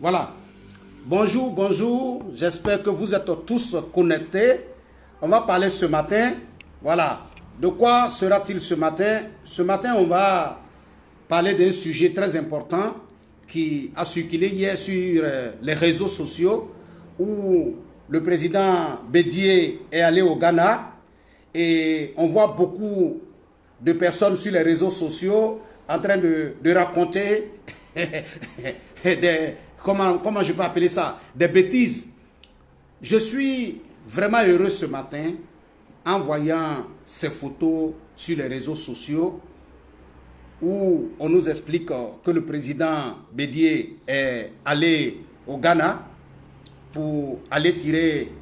Voilà. Bonjour, bonjour. J'espère que vous êtes tous connectés. On va parler ce matin. Voilà. De quoi sera-t-il ce matin? Ce matin, on va parler d'un sujet très important qui a circulé hier sur les réseaux sociaux où le président Bédié est allé au Ghana et on voit beaucoup de personnes sur les réseaux sociaux en train de raconter comment je peux appeler ça, des bêtises. Je suis vraiment heureux ce matin en voyant ces photos sur les réseaux sociaux où on nous explique que le président Bédié est allé au Ghana pour aller tirer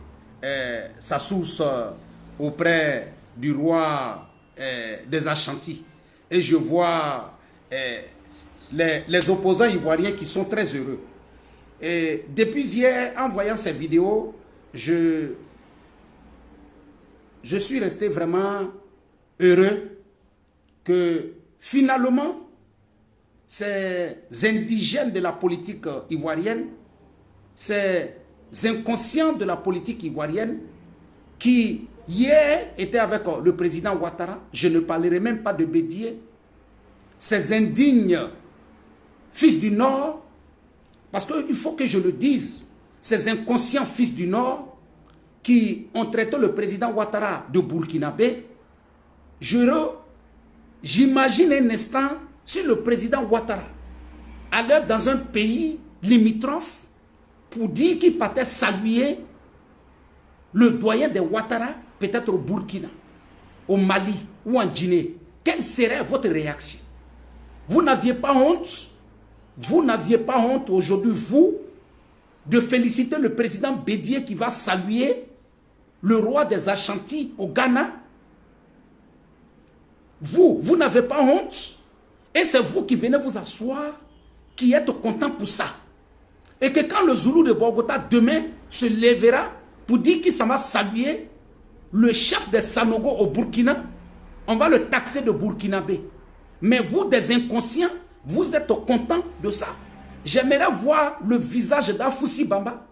sa source auprès du roi des Ashanti. Et je vois les opposants ivoiriens qui sont très heureux. Et depuis hier, en voyant ces vidéos, je suis resté vraiment heureux que finalement, ces indigènes de la politique ivoirienne, ces inconscients de la politique ivoirienne, qui hier étaient avec le président Ouattara, je ne parlerai même pas de Bédié, ces indignes fils du Nord, parce qu'il faut que je le dise, ces inconscients fils du Nord qui ont traité le président Ouattara de burkinabé, j'imagine un instant si le président Ouattara allait dans un pays limitrophe pour dire qu'il partait saluer le doyen des Ouattara, peut-être au Burkina, au Mali ou en Guinée. Quelle serait votre réaction? Vous n'aviez pas honte? Vous n'aviez pas honte aujourd'hui, vous, de féliciter le président Bédié qui va saluer le roi des Ashanti au Ghana? Vous n'avez pas honte? Et c'est vous qui venez vous asseoir, qui êtes content pour ça. Et que quand le Zoulou de Bogota demain se lèvera pour dire qu'il s'en va saluer le chef des Sanogo au Burkina, on va le taxer de burkinabé. Mais vous, des inconscients, vous êtes contents de ça. J'aimerais voir le visage d'Afoussi Bamba,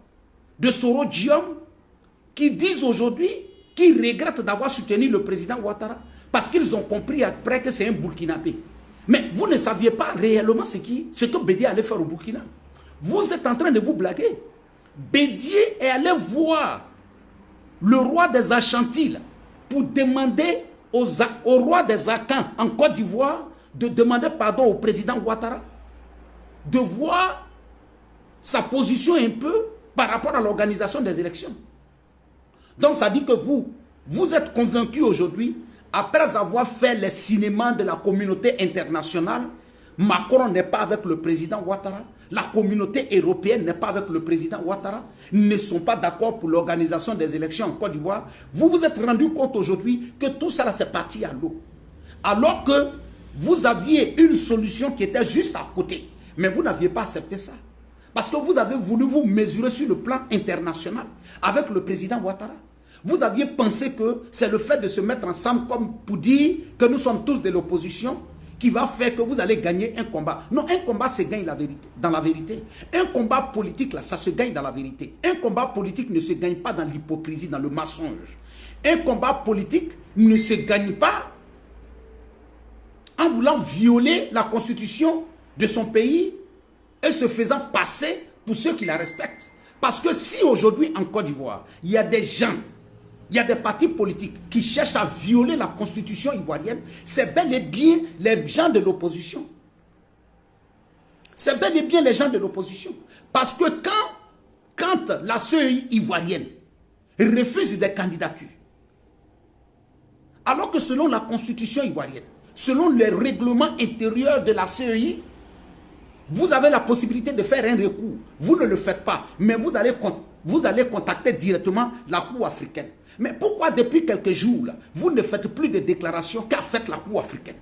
de Soro Diom, qui disent aujourd'hui qu'ils regrettent d'avoir soutenu le président Ouattara parce qu'ils ont compris après que c'est un burkinabé. Mais vous ne saviez pas réellement ce que Bédié allait faire au Burkina. Vous êtes en train de vous blaguer. Bédié est allé voir le roi des Ashanti pour demander au roi des Akans en Côte d'Ivoire de demander pardon au président Ouattara, de voir sa position un peu par rapport à l'organisation des élections. Donc ça dit que vous êtes convaincus aujourd'hui, après avoir fait les cinémas de la communauté internationale, Macron n'est pas avec le président Ouattara, la communauté européenne n'est pas avec le président Ouattara, ne sont pas d'accord pour l'organisation des élections en Côte d'Ivoire. Vous vous êtes rendu compte aujourd'hui que tout ça c'est parti à l'eau. Alors que vous aviez une solution qui était juste à côté, mais vous n'aviez pas accepté ça. Parce que vous avez voulu vous mesurer sur le plan international avec le président Ouattara. Vous aviez pensé que c'est le fait de se mettre ensemble comme pour dire que nous sommes tous de l'opposition qui va faire que vous allez gagner un combat. Non, un combat se gagne dans la vérité. Un combat politique, là, ça se gagne dans la vérité. Un combat politique ne se gagne pas dans l'hypocrisie, dans le mensonge. Un combat politique ne se gagne pas en voulant violer la constitution de son pays et se faisant passer pour ceux qui la respectent. Parce que si aujourd'hui en Côte d'Ivoire, il y a des gens, il y a des partis politiques qui cherchent à violer la constitution ivoirienne, c'est bel et bien les gens de l'opposition. C'est bel et bien les gens de l'opposition. Parce que quand la CEI ivoirienne refuse des candidatures, alors que selon la constitution ivoirienne, selon les règlements intérieurs de la CEI, vous avez la possibilité de faire un recours. Vous ne le faites pas, mais vous allez contacter directement la Cour africaine. Mais pourquoi depuis quelques jours, là, vous ne faites plus de déclarations qu'a fait la Cour africaine?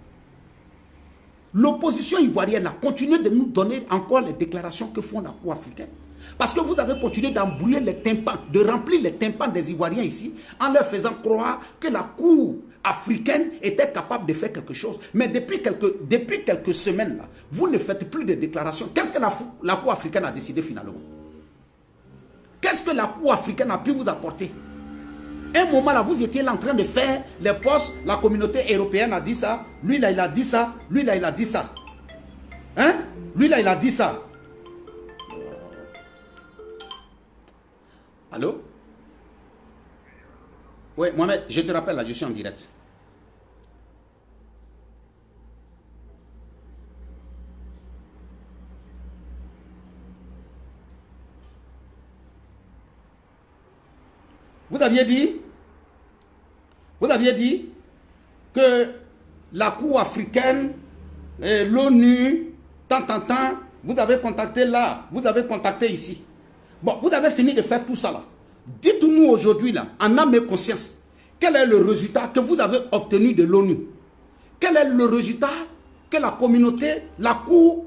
L'opposition ivoirienne a continué de nous donner encore les déclarations que font la Cour africaine. Parce que vous avez continué d'embrouiller les tympans, de remplir les tympans des Ivoiriens ici, en leur faisant croire que la Cour africaine était capable de faire quelque chose. Mais depuis quelques semaines, là, vous ne faites plus de déclarations. Qu'est-ce que la Cour africaine a décidé finalement? Qu'est-ce que la Cour africaine a pu vous apporter? Un moment là, vous étiez là en train de faire les postes, la communauté européenne a dit ça, lui là il a dit ça, lui là il a dit ça. Hein? Lui là il a dit ça. Allô? Oui, Mohamed, je te rappelle là, je suis en direct. Vous aviez dit que la Cour africaine, l'ONU, tant, vous avez contacté là, vous avez contacté ici. Bon, vous avez fini de faire tout ça là. Dites-nous aujourd'hui là, en âme et conscience, quel est le résultat que vous avez obtenu de l'ONU? Quel est le résultat que la communauté, la Cour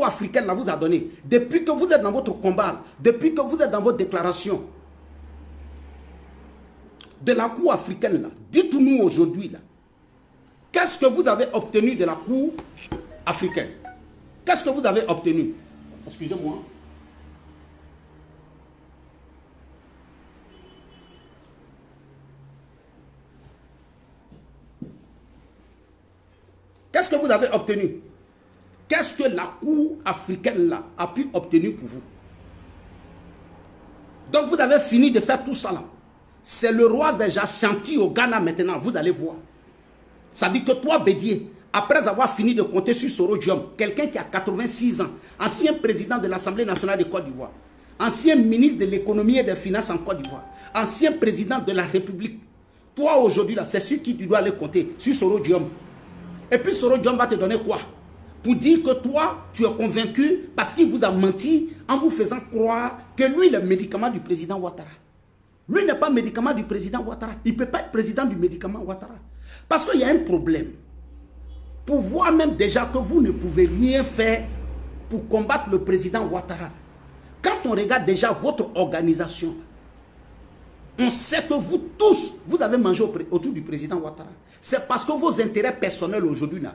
africaine là, vous a donné? Depuis que vous êtes dans votre combat, depuis que vous êtes dans votre déclaration de la Cour africaine là, dites-nous aujourd'hui là, qu'est-ce que vous avez obtenu de la Cour africaine? Qu'est-ce que vous avez obtenu? Excusez-moi. Qu'est-ce que vous avez obtenu? Qu'est-ce que la Cour africaine là a pu obtenir pour vous? Donc vous avez fini de faire tout ça là. C'est le roi des Ashanti au Ghana maintenant, vous allez voir. Ça dit que toi, Bédié, après avoir fini de compter sur Soro Diom, quelqu'un qui a 86 ans, ancien président de l'Assemblée nationale de Côte d'Ivoire, ancien ministre de l'économie et des finances en Côte d'Ivoire, ancien président de la République, toi aujourd'hui, là, c'est sur qui tu dois aller compter, sur Soro Diom. Et puis Soro Diom va te donner quoi? Pour dire que toi, tu es convaincu parce qu'il vous a menti en vous faisant croire que lui, est le médicament du président Ouattara. Lui n'est pas médicament du président Ouattara. Il ne peut pas être président du médicament Ouattara. Parce qu'il y a un problème. Pour voir même déjà que vous ne pouvez rien faire pour combattre le président Ouattara. Quand on regarde déjà votre organisation, on sait que vous tous, vous avez mangé autour du président Ouattara. C'est parce que vos intérêts personnels aujourd'hui là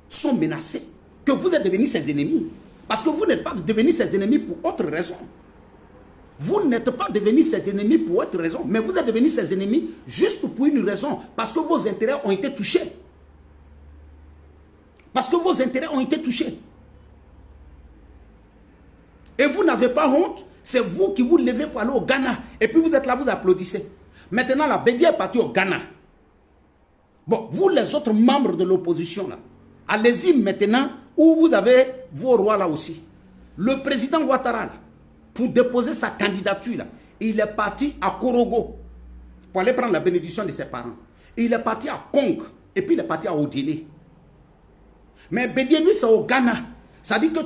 sont menacés que vous êtes devenus ses ennemis. Parce que vous n'êtes pas devenus ses ennemis pour autre raison. Vous n'êtes pas devenus ses ennemis pour autre raison, mais vous êtes devenus ses ennemis juste pour une raison, parce que vos intérêts ont été touchés. Parce que vos intérêts ont été touchés. Et vous n'avez pas honte, c'est vous qui vous levez pour aller au Ghana. Et puis vous êtes là, vous applaudissez. Maintenant, la Bédié est partie au Ghana. Bon, vous les autres membres de l'opposition, là, allez-y maintenant où vous avez vos rois là aussi. Le président Ouattara, là, pour déposer sa candidature, là, il est parti à Korogo pour aller prendre la bénédiction de ses parents. Il est parti à Kong et puis il est parti à Odélé. Mais Bédié, lui, c'est au Ghana. Ça dit que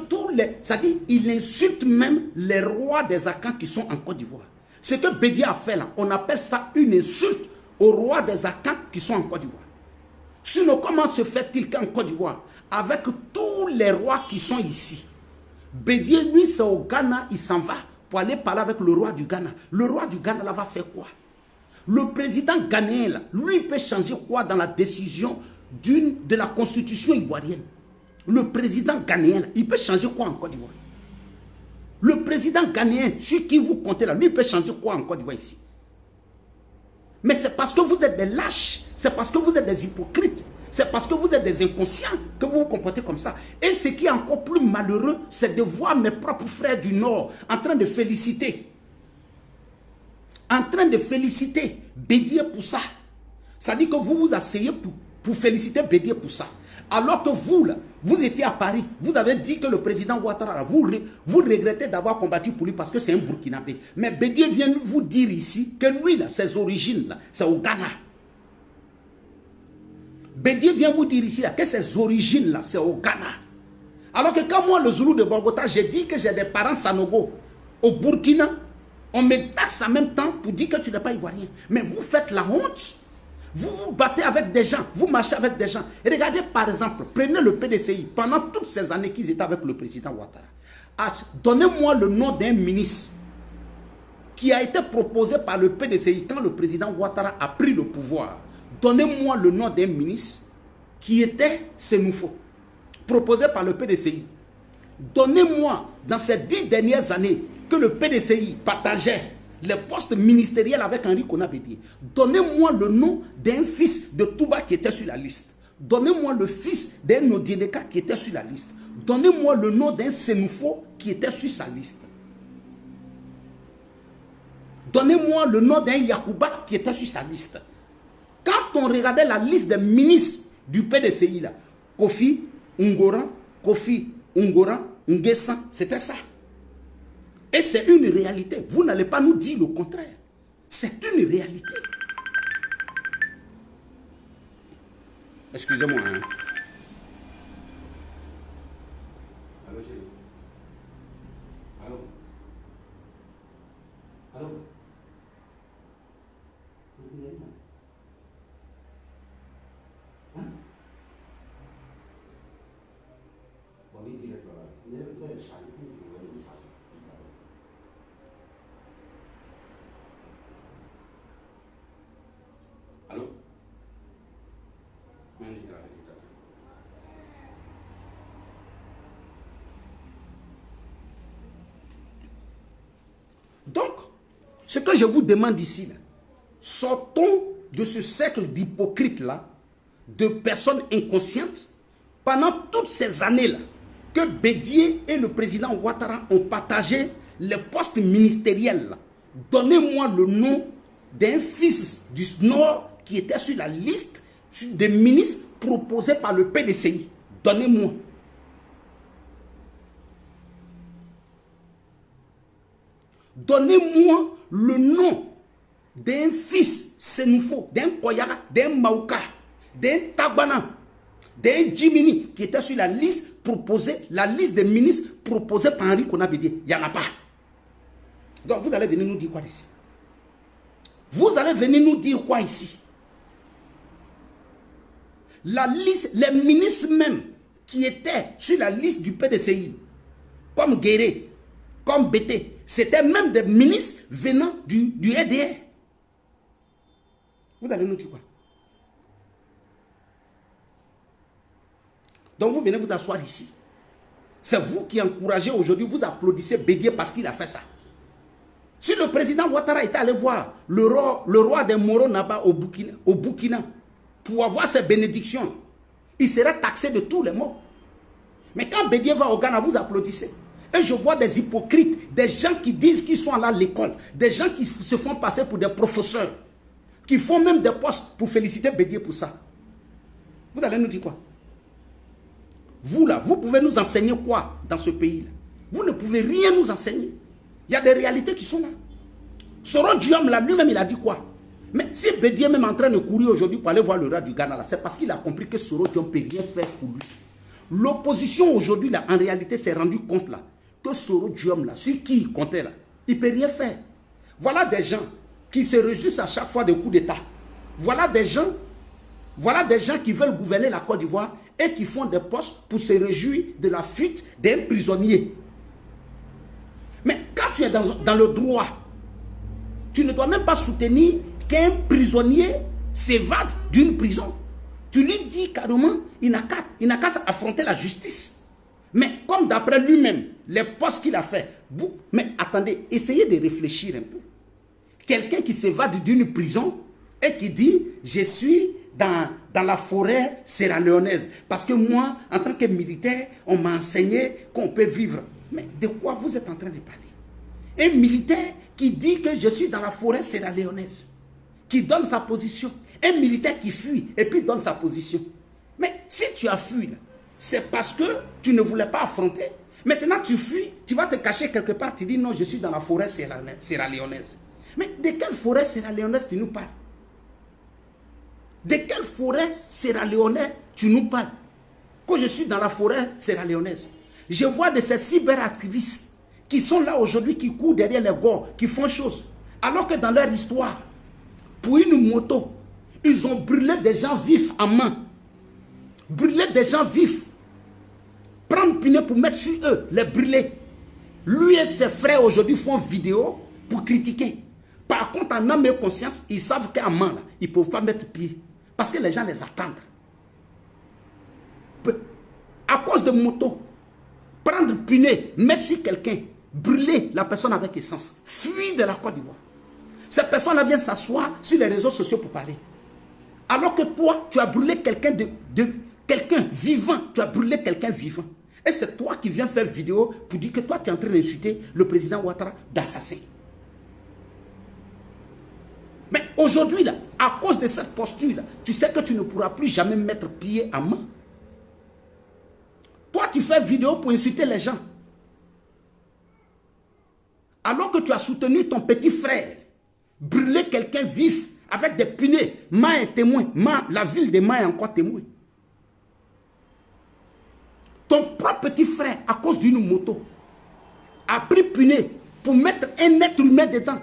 il insulte même les rois des Akans qui sont en Côte d'Ivoire. Ce que Bédié a fait là, on appelle ça une insulte aux rois des Akans qui sont en Côte d'Ivoire. Sinon, comment se fait-il qu'en Côte d'Ivoire, avec tous les rois qui sont ici, Bédié, lui, c'est au Ghana, il s'en va pour aller parler avec le roi du Ghana. Le roi du Ghana, là, va faire quoi? Le président ghanéen, là, lui, il peut changer quoi dans la décision de la constitution ivoirienne? Le président ghanéen, là, il peut changer quoi en Côte d'Ivoire? Le président ghanéen, sur qui vous comptez là, lui, il peut changer quoi en Côte d'Ivoire ici? Mais c'est parce que vous êtes des lâches, c'est parce que vous êtes des hypocrites, c'est parce que vous êtes des inconscients que vous vous comportez comme ça. Et ce qui est encore plus malheureux, c'est de voir mes propres frères du Nord en train de féliciter. En train de féliciter Bédié pour ça. Ça dit que vous vous asseyez pour féliciter Bédié pour ça. Alors que vous, là, vous étiez à Paris, vous avez dit que le président Ouattara, vous regrettez d'avoir combattu pour lui parce que c'est un Burkinabé. Mais Bédié vient vous dire ici que lui, là, ses origines, là, c'est au Ghana. Bédié vient vous dire ici là, que ses origines, là, c'est au Ghana. Alors que quand moi, le Zoulou de Bogota, j'ai dit que j'ai des parents Sanogo au Burkina, on me taxe en même temps pour dire que tu n'es pas ivoirien. Mais vous faites la honte. Vous vous battez avec des gens, vous marchez avec des gens. Et regardez par exemple, prenez le PDCI, pendant toutes ces années qu'ils étaient avec le président Ouattara. Donnez-moi le nom d'un ministre qui a été proposé par le PDCI quand le président Ouattara a pris le pouvoir. Donnez-moi le nom d'un ministre qui était Senoufo, proposé par le PDCI. Donnez-moi, dans ces 10 dernières années, que le PDCI partageait les postes ministériels avec Henri Konan-Bédié. Donnez-moi le nom d'un fils de Touba qui était sur la liste. Donnez-moi le fils d'un Odieleka qui était sur la liste. Donnez-moi le nom d'un Senoufo qui était sur sa liste. Donnez-moi le nom d'un Yacouba qui était sur sa liste. Quand on regardait la liste des ministres du PDCI, là, Kofi Ungoran, Nguessan, c'était ça. Et c'est une réalité. Vous n'allez pas nous dire le contraire. C'est une réalité. Excusez-moi. Hein. Allô, chérie. Allô. Allô. Hein? Bon, il dit allô? Donc, ce que je vous demande ici, là, sortons de ce cercle d'hypocrites-là, de personnes inconscientes, pendant toutes ces années-là, que Bédié et le président Ouattara ont partagé les postes ministériels. Donnez-moi le nom d'un fils du Nord qui était sur la liste des ministres proposés par le PDCI. Donnez-moi. Donnez-moi le nom d'un fils Senoufo, d'un Koyara, d'un Maouka, d'un Tabana, d'un Jimini qui était sur la liste proposée, la liste des ministres proposés par Henri Konan-Bédié. Il n'y en a pas. Donc vous allez venir nous dire quoi ici? Vous allez venir nous dire quoi ici? La liste, les ministres même qui étaient sur la liste du PDCI, comme Guéré, comme Bété, c'était même des ministres venant du RDR. Vous allez nous dire quoi? Donc vous venez vous asseoir ici. C'est vous qui encouragez aujourd'hui, vous applaudissez Bédié parce qu'il a fait ça. Si le président Ouattara était allé voir le roi des Moro Naba au Burkina pour avoir ses bénédictions, il serait taxé de tous les morts. Mais quand Bédié va au Ghana, vous applaudissez. Et je vois des hypocrites, des gens qui disent qu'ils sont là à l'école, des gens qui se font passer pour des professeurs, qui font même des postes pour féliciter Bédié pour ça. Vous allez nous dire quoi? Vous là, vous pouvez nous enseigner quoi dans ce pays-là? Vous ne pouvez rien nous enseigner. Il y a des réalités qui sont là. Soro Diom là, lui-même, il a dit quoi? Mais si Bédié est même en train de courir aujourd'hui pour aller voir le roi du Ghana là, c'est parce qu'il a compris que Soro Diom ne peut rien faire pour lui. L'opposition aujourd'hui là, en réalité, s'est rendu compte là, que Soro Diom là, sur qui il comptait là, il ne peut rien faire. Voilà des gens qui se réjouissent à chaque fois des coups d'État. Voilà des gens qui veulent gouverner la Côte d'Ivoire et qui font des postes pour se réjouir de la fuite d'un prisonnier. Mais quand tu es dans le droit, tu ne dois même pas soutenir qu'un prisonnier s'évade d'une prison. Tu lui dis carrément, il n'a qu'à affronter la justice. Mais comme d'après lui-même, les postes qu'il a fait, mais attendez, essayez de réfléchir un peu. Quelqu'un qui s'évade d'une prison et qui dit, je suis dans la forêt sierra-léonaise. Parce que moi, en tant que militaire, on m'a enseigné qu'on peut vivre. Mais de quoi vous êtes en train de parler? Un militaire qui dit que je suis dans la forêt sierra-léonaise, qui donne sa position. Un militaire qui fuit et puis donne sa position. Mais si tu as fui, c'est parce que tu ne voulais pas affronter. Maintenant tu fuis, tu vas te cacher quelque part, tu dis non, je suis dans la forêt sierra-léonaise. Mais de quelle forêt sierra-léonaise tu nous parles? De quelle forêt sierra-léonaise tu nous parles? Que je suis dans la forêt sierra-léonaise. Je vois de ces cyberactivistes qui sont là aujourd'hui, qui courent derrière les gars, qui font choses. Alors que dans leur histoire, pour une moto, ils ont brûlé des gens vifs à main. Brûlé des gens vifs. Prendre pneu pour mettre sur eux, les brûler. Lui et ses frères aujourd'hui font vidéo pour critiquer. Par contre, en âme et conscience, ils savent qu'à main, ils ne peuvent pas mettre pied. Parce que les gens les attendent. À cause de moto, prendre punais, mettre sur quelqu'un, brûler la personne avec essence, fuir de la Côte d'Ivoire. Cette personne-là vient s'asseoir sur les réseaux sociaux pour parler. Alors que toi, tu as brûlé quelqu'un quelqu'un vivant. Tu as brûlé quelqu'un vivant. Et c'est toi qui viens faire vidéo pour dire que toi, tu es en train d'insulter le président Ouattara d'assassin. Mais aujourd'hui, là, à cause de cette posture-là, tu sais que tu ne pourras plus jamais mettre pied à main. Toi, tu fais vidéo pour insulter les gens. Alors que tu as soutenu ton petit frère, brûler quelqu'un vif avec des punais. Ma est témoin. La ville de Ma est encore témoin. Ton propre petit frère, à cause d'une moto, a pris punais pour mettre un être humain dedans.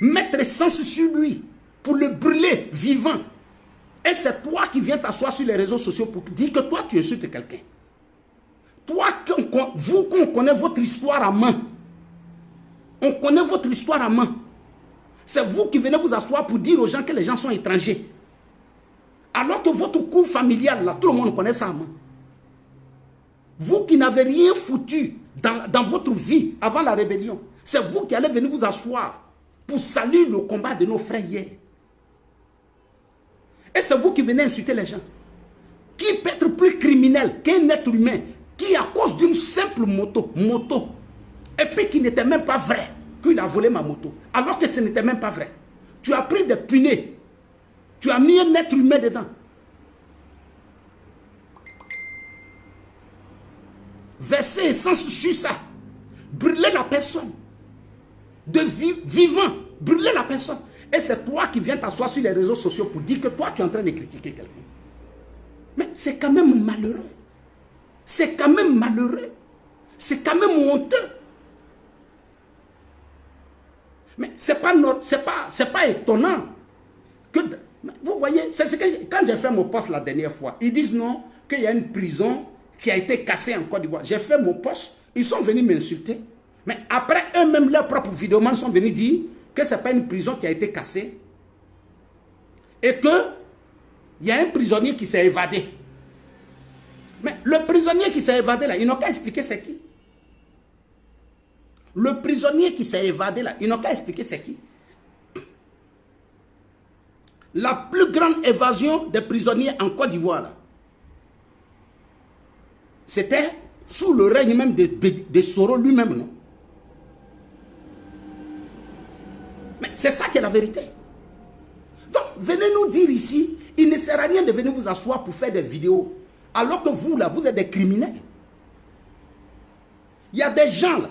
Mettre essence sur lui pour le brûler vivant. Et c'est toi qui viens t'asseoir sur les réseaux sociaux pour dire que toi, tu insultes quelqu'un. Toi, vous qu'on connaît votre histoire à main. On connaît votre histoire à main. C'est vous qui venez vous asseoir pour dire aux gens que les gens sont étrangers. Alors que votre cour familial, là, tout le monde connaît ça à main. Vous qui n'avez rien foutu dans votre vie avant la rébellion, c'est vous qui allez venir vous asseoir pour saluer le combat de nos frères hier. Et c'est vous qui venez insulter les gens. Qui peut être plus criminel qu'un être humain qui, à cause d'une simple moto, et puis qui n'était même pas vrai, qu'il a volé ma moto, alors que ce n'était même pas vrai. Tu as pris des punais, tu as mis un être humain dedans. Verser essence sur ça, brûler la personne, de vivant, brûler la personne. Et c'est toi qui viens t'asseoir sur les réseaux sociaux pour dire que toi tu es en train de critiquer quelqu'un. Mais c'est quand même malheureux. C'est quand même malheureux. C'est quand même honteux. Mais c'est pas étonnant que, vous voyez, c'est ce que quand j'ai fait mon poste la dernière fois, ils disent non, qu'il y a une prison qui a été cassée en Côte d'Ivoire. J'ai fait mon poste, ils sont venus m'insulter. Mais après eux-mêmes, leurs propres vidéomans sont venus dire que ce n'est pas une prison qui a été cassée et qu'il y a un prisonnier qui s'est évadé. Mais le prisonnier qui s'est évadé là, ils n'ont qu'à expliquer c'est qui. Le prisonnier qui s'est évadé là, ils n'ont qu'à expliquer c'est qui. La plus grande évasion des prisonniers en Côte d'Ivoire là, c'était sous le règne même de Soro lui-même, non? Mais c'est ça qui est la vérité. Donc, venez nous dire ici, il ne sert à rien de venir vous asseoir pour faire des vidéos. Alors que vous, là, vous êtes des criminels. Il y a des gens, là,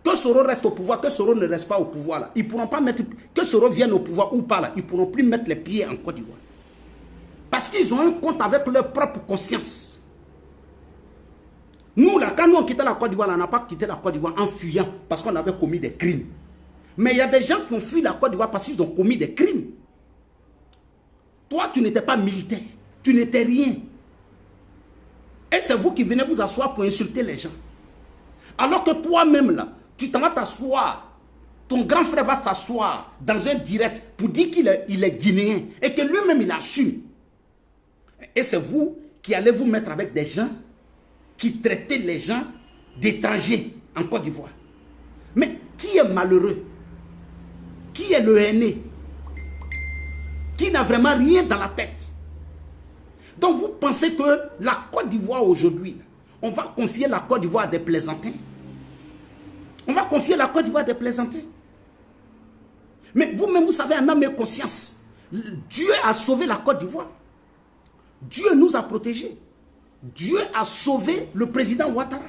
que Soro reste au pouvoir, que Soro ne reste pas au pouvoir, là. Ils ne pourront pas mettre, que Soro vienne au pouvoir ou pas, là, ils ne pourront plus mettre les pieds en Côte d'Ivoire. Parce qu'ils ont un compte avec leur propre conscience. Nous, là, quand nous on quittait la Côte d'Ivoire, on n'a pas quitté la Côte d'Ivoire en fuyant parce qu'on avait commis des crimes. Mais il y a des gens qui ont fui la Côte d'Ivoire parce qu'ils ont commis des crimes. Toi, tu n'étais pas militaire. Tu n'étais rien. Et c'est vous qui venez vous asseoir pour insulter les gens. Alors que toi-même, là, tu t'en vas t'asseoir. Ton grand frère va s'asseoir dans un direct pour dire qu'il est guinéen et que lui-même, il assume. Et c'est vous qui allez vous mettre avec des gens qui traitaient les gens d'étrangers en Côte d'Ivoire. Mais qui est malheureux? Qui est le aîné? Qui n'a vraiment rien dans la tête? Donc vous pensez que la Côte d'Ivoire aujourd'hui, on va confier la Côte d'Ivoire à des plaisantins? On va confier la Côte d'Ivoire à des plaisantins? Mais vous-même, vous savez, en âme et conscience, Dieu a sauvé la Côte d'Ivoire. Dieu nous a protégés. Dieu a sauvé le président Ouattara.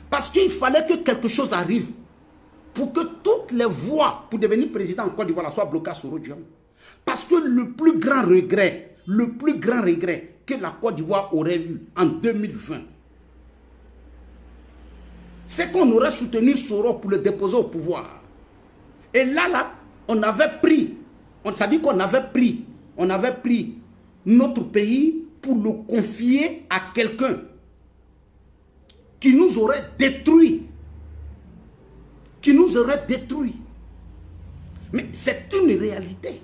Parce qu'il fallait que quelque chose arrive pour que toutes les voies pour devenir président en Côte d'Ivoire soient bloquées à Soro Diom. Parce que le plus grand regret que la Côte d'Ivoire aurait eu en 2020, c'est qu'on aurait soutenu Soro pour le déposer au pouvoir. Et là, on avait pris, ça dit qu'on avait pris notre pays pour le confier à quelqu'un qui nous aurait détruit. Qui nous aurait détruit. Mais c'est une réalité.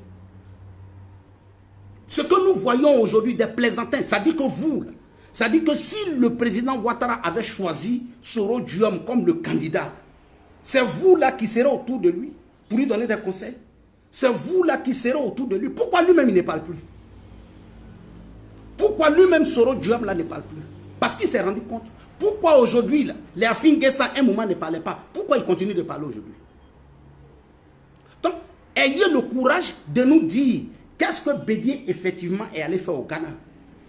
Ce que nous voyons aujourd'hui des plaisantins, ça dit que vous, ça dit que si le président Ouattara avait choisi Soro Diom comme le candidat, c'est vous là qui serez autour de lui pour lui donner des conseils. C'est vous là qui serez autour de lui. Pourquoi lui-même il ne parle plus? Pourquoi lui-même Soro Diom là ne parle plus? Parce qu'il s'est rendu compte. Pourquoi aujourd'hui là, les Afin Guessa à un moment ne parlaient pas? Pourquoi ils continuent de parler aujourd'hui? Donc, ayez le courage de nous dire qu'est-ce que Bédié effectivement est allé faire au Ghana.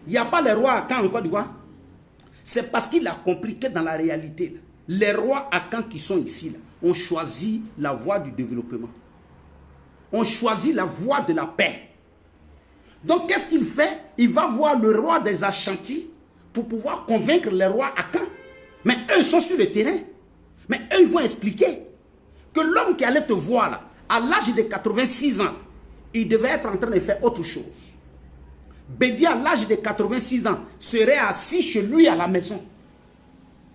Il n'y a pas les rois à Caen en Côte d'Ivoire. C'est parce qu'il a compris que dans la réalité, là, les rois à Caen qui sont ici là, ont choisi la voie du développement. On choisit la voie de la paix. Donc, qu'est-ce qu'il fait? Il va voir le roi des Ashanti pour pouvoir convaincre les rois à Caen. Mais eux, ils sont sur le terrain. Mais eux, ils vont expliquer que l'homme qui allait te voir là, à l'âge de 86 ans, il devait être en train de faire autre chose. Bédié, à l'âge de 86 ans, serait assis chez lui à la maison.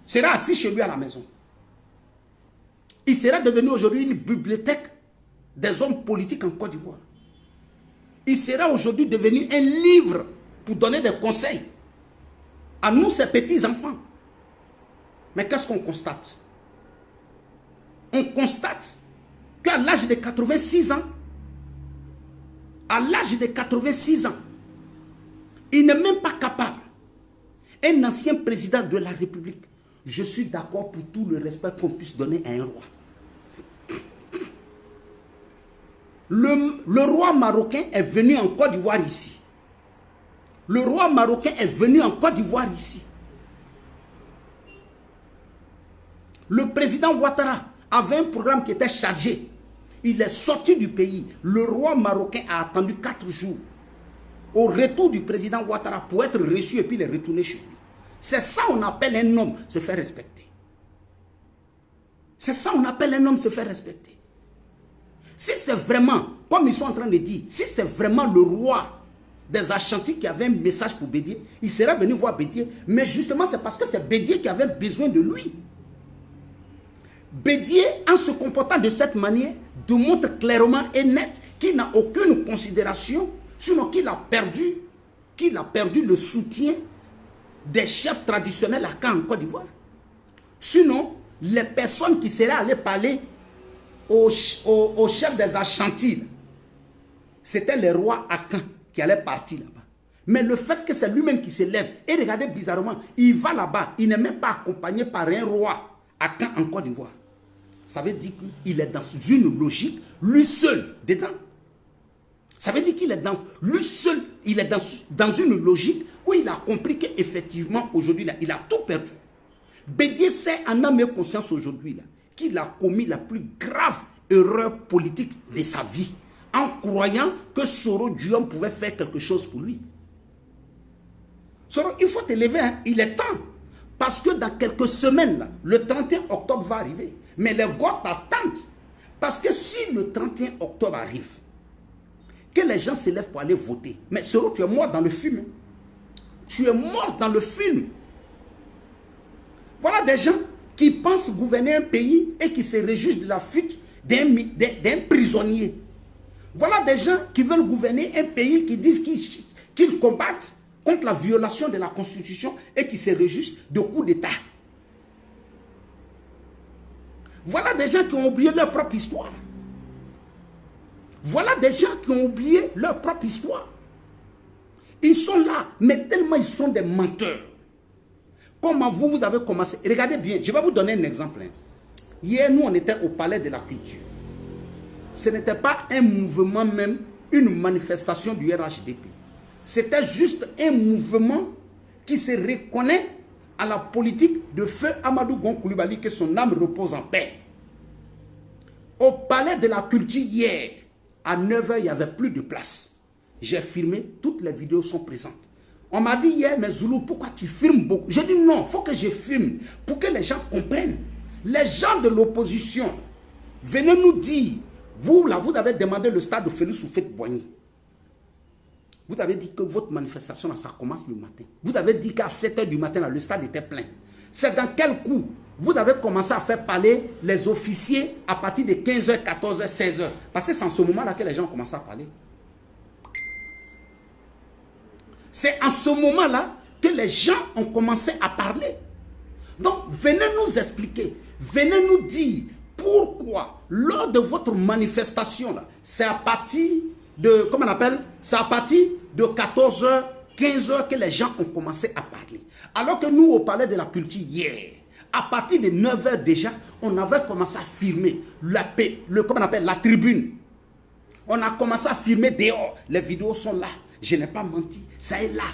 Serait assis chez lui à la maison. Il serait devenu aujourd'hui une bibliothèque des hommes politiques en Côte d'Ivoire. Il serait aujourd'hui devenu un livre pour donner des conseils à nous, ces petits-enfants. Mais qu'est-ce qu'on constate? On constate qu'à l'âge de 86 ans, à l'âge de 86 ans, il n'est même pas capable. Un ancien président de la République, je suis d'accord pour tout le respect qu'on puisse donner à un roi. Le roi marocain est venu en Côte d'Ivoire ici. Le roi marocain est venu en Côte d'Ivoire ici. Le président Ouattara avait un programme qui était chargé. Il est sorti du pays. Le roi marocain a attendu 4 jours au retour du président Ouattara pour être reçu et puis le retourner chez lui. C'est ça qu'on appelle un homme se faire respecter. C'est ça qu'on appelle un homme se faire respecter. Si c'est vraiment, comme ils sont en train de dire, si c'est vraiment le roi des Ashanti qui avait un message pour Bédié, il serait venu voir Bédié. Mais justement, c'est parce que c'est Bédié qui avait besoin de lui. Bédié, en se comportant de cette manière, démontre clairement et net qu'il n'a aucune considération, sinon qu'il a perdu le soutien des chefs traditionnels à Caen en Côte d'Ivoire. Sinon, les personnes qui seraient allées parler au chef des Ashanti, c'était les rois à Caen qui allaient partir là-bas. Mais le fait que c'est lui-même qui se lève, et regardez bizarrement, il va là-bas, il n'est même pas accompagné par un roi à Caen en Côte d'Ivoire. Ça veut dire qu'il est dans une logique, lui seul, dedans. Ça veut dire qu'il est dans, lui seul, il est dans une logique où il a compris qu'effectivement, aujourd'hui, il a tout perdu. Bédié sait en âme et conscience aujourd'hui qu'il a commis la plus grave erreur politique de sa vie, en croyant que Soro Diom pouvait faire quelque chose pour lui. Soro, il faut te lever, hein? Il est temps. Parce que dans quelques semaines, là, le 31 octobre va arriver. Mais les gars t'attendent. Parce que si le 31 octobre arrive, que les gens se lèvent pour aller voter, mais Soro, tu es mort dans le film. Tu es mort dans le film. Voilà des gens qui pensent gouverner un pays et qui se réjouissent de la fuite d'un prisonnier. Voilà des gens qui veulent gouverner un pays qui disent qu'ils combattent contre la violation de la Constitution et qui se réjouissent de coups d'État. Voilà des gens qui ont oublié leur propre histoire. Voilà des gens qui ont oublié leur propre histoire. Ils sont là, mais tellement ils sont des menteurs. Comment vous avez commencé? Regardez bien, je vais vous donner un exemple. Hier, nous, on était au Palais de la Culture. Ce n'était pas un mouvement même, une manifestation du RHDP. C'était juste un mouvement qui se reconnaît à la politique de feu Amadou Gon Coulibaly, que son âme repose en paix. Au Palais de la Culture hier, à 9 h, il n'y avait plus de place. J'ai filmé, toutes les vidéos sont présentes. On m'a dit hier, mais Zoulou, pourquoi tu filmes beaucoup? J'ai dit non, il faut que je filme pour que les gens comprennent. Les gens de l'opposition, venez nous dire, vous là, vous avez demandé le stade de Félix Houphouët-Boigny. Vous avez dit que votre manifestation, là, ça commence le matin. Vous avez dit qu'à 7 h du matin, là, le stade était plein. C'est dans quel coup vous avez commencé à faire parler les officiers à partir de 15 h, 14 h, 16 h? Parce que c'est en ce moment-là que les gens ont commencé à parler. C'est en ce moment-là que les gens ont commencé à parler. Donc, venez nous expliquer, venez nous dire pourquoi, lors de votre manifestation, c'est à partir de, comment on appelle, c'est à partir de 14h, 15h que les gens ont commencé à parler. Alors que nous, au Palais de la Culture, hier, à partir de 9h déjà, on avait commencé à filmer comment on appelle, la tribune. On a commencé à filmer dehors. Les vidéos sont là. Je n'ai pas menti. Ça est là.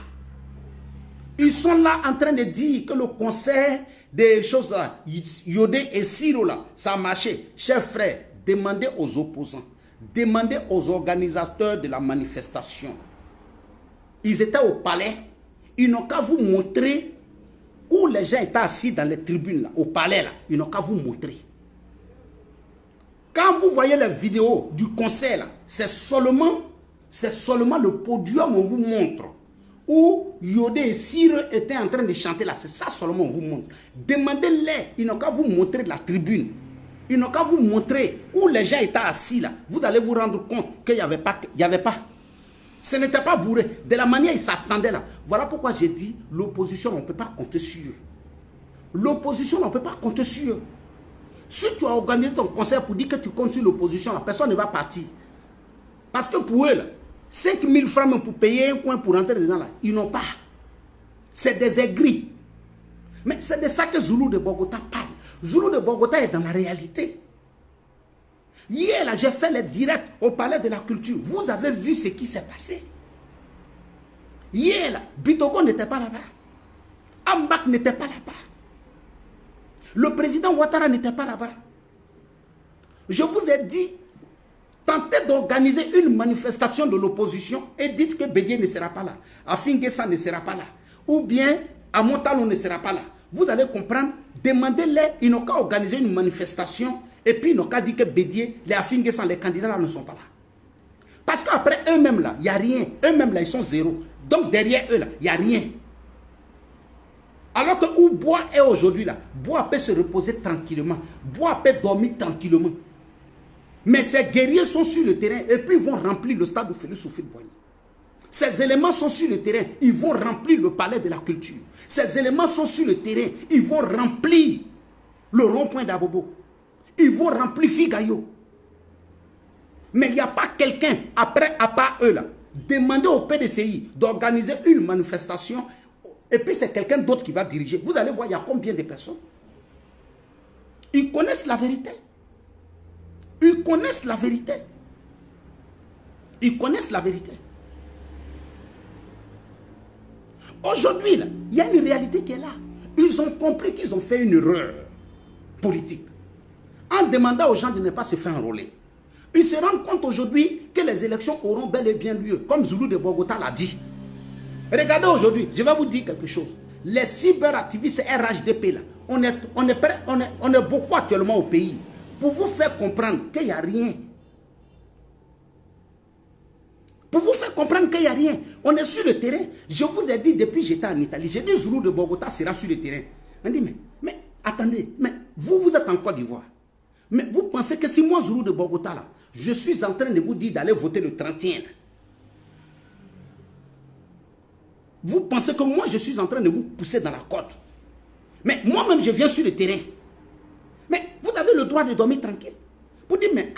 Ils sont là en train de dire que le concert des choses là, Yodé et Siro là, ça a marché. Chers frères, demandez aux opposants, demandez aux organisateurs de la manifestation. Ils étaient au palais. Ils n'ont qu'à vous montrer où les gens étaient assis dans les tribunes là, au palais là. Ils n'ont qu'à vous montrer. Quand vous voyez les vidéos du concert là, c'est seulement le podium on vous montre. Où Yodé et Sire étaient en train de chanter là. C'est ça seulement on vous montre. Demandez-les. Ils n'ont qu'à vous montrer la tribune. Ils n'ont qu'à vous montrer où les gens étaient assis là. Vous allez vous rendre compte qu'il n'y avait pas. Ce n'était pas bourré. De la manière ils s'attendaient là. Voilà pourquoi j'ai dit l'opposition, on ne peut pas compter sur eux. L'opposition, on ne peut pas compter sur eux. Si tu as organisé ton concert pour dire que tu comptes sur l'opposition, la personne ne va partir. Parce que pour eux, là, 5 000 francs pour payer un coin pour rentrer dedans, là, ils n'ont pas. C'est des aigris. Mais c'est de ça que Zoulou de Bogota parle. Zoulou de Bogota est dans la réalité. Hier, là, j'ai fait les directs au Palais de la Culture. Vous avez vu ce qui s'est passé. Hier, là, Bitogo n'était pas là-bas. Ambak n'était pas là-bas. Le président Ouattara n'était pas là-bas. Je vous ai dit, tentez d'organiser une manifestation de l'opposition et dites que Bédié ne sera pas là. Afingessa ne sera pas là. Ou bien Amontalo ne sera pas là. Vous allez comprendre, demandez-les, ils n'ont qu'à organiser une manifestation et puis ils n'ont qu'à dire que Bédié, les Afingessa, les candidats là ne sont pas là. Parce qu'après eux-mêmes là, il n'y a rien. Eux-mêmes là, ils sont zéro. Donc derrière eux là, il n'y a rien. Alors que où Bois est aujourd'hui là, Bois peut se reposer tranquillement. Bois peut dormir tranquillement. Mais ces guerriers sont sur le terrain et puis ils vont remplir le stade de Félix Houphouët-Boigny. Ces éléments sont sur le terrain, ils vont remplir le palais de la culture. Ces éléments sont sur le terrain, ils vont remplir le rond-point d'Abobo. Ils vont remplir Figayo. Mais il n'y a pas quelqu'un, après, à part eux là, demandez au PDCI d'organiser une manifestation et puis c'est quelqu'un d'autre qui va diriger. Vous allez voir, il y a combien de personnes. Ils connaissent la vérité. Ils connaissent la vérité. Ils connaissent la vérité. Aujourd'hui, il y a une réalité qui est là. Ils ont compris qu'ils ont fait une erreur politique. En demandant aux gens de ne pas se faire enrôler. Ils se rendent compte aujourd'hui que les élections auront bel et bien lieu, comme Zoulou de Bogota l'a dit. Regardez aujourd'hui, je vais vous dire quelque chose. Les cyberactivistes RHDP, là, on est beaucoup actuellement au pays pour vous faire comprendre qu'il n'y a rien. Pour vous faire comprendre qu'il n'y a rien. On est sur le terrain. Je vous ai dit depuis que j'étais en Italie, j'ai dit Zoulou de Bogota sera sur le terrain. On dit, mais attendez, mais vous êtes en Côte d'Ivoire. Mais vous pensez que si moi, Zoulou de Bogota, là, je suis en train de vous dire d'aller voter le 31, là. Vous pensez que moi, je suis en train de vous pousser dans la côte. Mais moi-même, je viens sur le terrain. Mais vous avez le droit de dormir tranquille. Pour dire, mais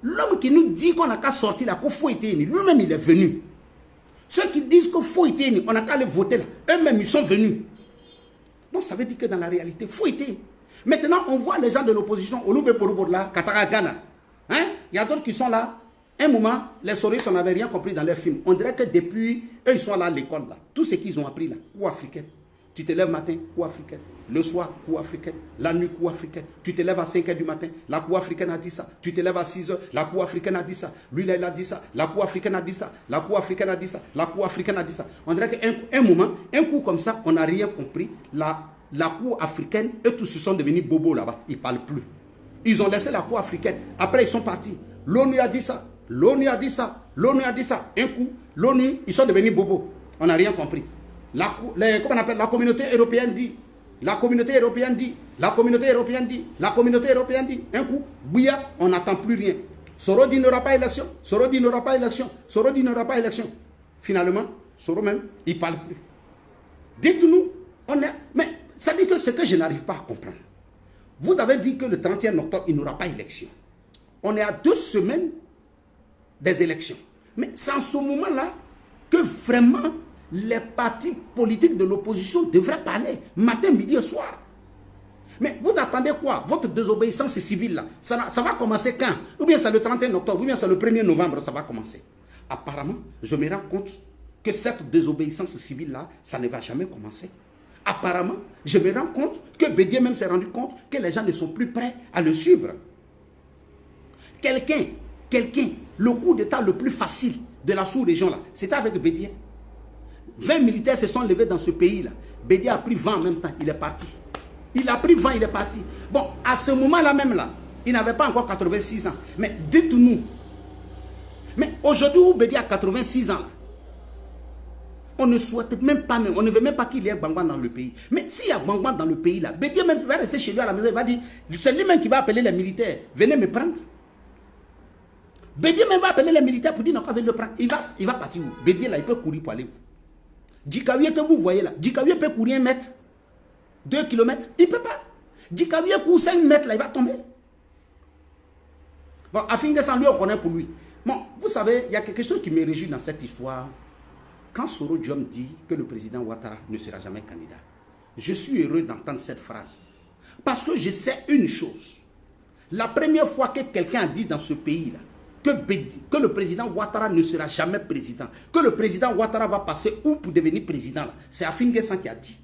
l'homme qui nous dit qu'on n'a qu'à sortir là, qu'il faut être lui-même, il est venu. Ceux qui disent qu'il faut être on n'a qu'à aller voter là, eux-mêmes, ils sont venus. Donc, ça veut dire que dans la réalité, il faut être. Maintenant, on voit les gens de l'opposition, Olube Porobola, Katara Ghana. Hein? Il y a d'autres qui sont là. Un moment, les souris, on n'avait rien compris dans leurs films. On dirait que depuis, eux, ils sont là à l'école. Là. Tout ce qu'ils ont appris là, coup africain. Tu te lèves matin, coup africain. Le soir, coup africain. La nuit, coup africain. Tu te lèves à 5 h du matin, la coup africaine a dit ça. Tu te lèves à 6 h, la coup africaine a dit ça. Lui, là, il a dit ça. La coup africaine a dit ça. La coup africaine a dit ça. La coup africaine a dit ça. On dirait qu'un moment, un coup comme ça, on n'a rien compris. La cour africaine, eux tous se sont devenus bobos là-bas. Ils ne parlent plus. Ils ont laissé la cour africaine. Après, ils sont partis. L'ONU a dit ça. L'ONU a dit ça. L'ONU a dit ça. Un coup, l'ONU, ils sont devenus bobos. On n'a rien compris. Comment on appelle? La communauté européenne dit. La communauté européenne dit. La communauté européenne dit. La communauté européenne dit. Un coup, bouilla, on n'attend plus rien. Sorodi n'aura pas élection. Sorodi n'aura pas élection. Sorodi n'aura pas élection. Finalement, Soro même, il ne parle plus. Dites-nous, mais ça dit que ce que je n'arrive pas à comprendre. Vous avez dit que le 31 octobre, il n'y aura pas élection. On est à 2 semaines des élections. Mais c'est en ce moment-là que vraiment les partis politiques de l'opposition devraient parler, matin, midi et soir. Mais vous attendez quoi? Votre désobéissance civile, là, ça va commencer quand? Ou bien c'est le 31 octobre, ou bien c'est le 1er novembre, ça va commencer. Apparemment, je me rends compte que cette désobéissance civile-là, ça ne va jamais commencer. Apparemment, je me rends compte que Bédié même s'est rendu compte que les gens ne sont plus prêts à le suivre. Quelqu'un, le coup d'état le plus facile de la sous-région, là, c'était avec Bédié. 20 militaires se sont levés dans ce pays-là. Bédié a pris vent en même temps, il est parti. Il a pris vent, il est parti. Bon, à ce moment-là même, là, il n'avait pas encore 86 ans. Mais dites-nous, mais aujourd'hui où Bédié a 86 ans, là, on ne souhaite même pas, on ne veut même pas qu'il y ait Gbangban dans le pays. Mais s'il y a Gbangban dans le pays, là, Bédié même va rester chez lui à la maison, il va dire, c'est lui-même qui va appeler les militaires, venez me prendre. Bédié même va appeler les militaires pour dire, non, venez le prendre. Il va partir où? Bédié là, il peut courir pour aller où? Djikaouye que vous voyez là, Djikaouye peut courir 1 mètre, 2 kilomètres, il ne peut pas. Djikaouye court 5 mètres là, il va tomber. Bon, Afingé-San, lui, on connaît pour lui. Bon, vous savez, il y a quelque chose qui me réjouit dans cette histoire. Quand Soro Diom dit que le président Ouattara ne sera jamais candidat, je suis heureux d'entendre cette phrase. Parce que je sais une chose. La première fois que quelqu'un a dit dans ce pays-là que le président Ouattara ne sera jamais président, que le président Ouattara va passer où pour devenir président, c'est Afingé-San qui a dit.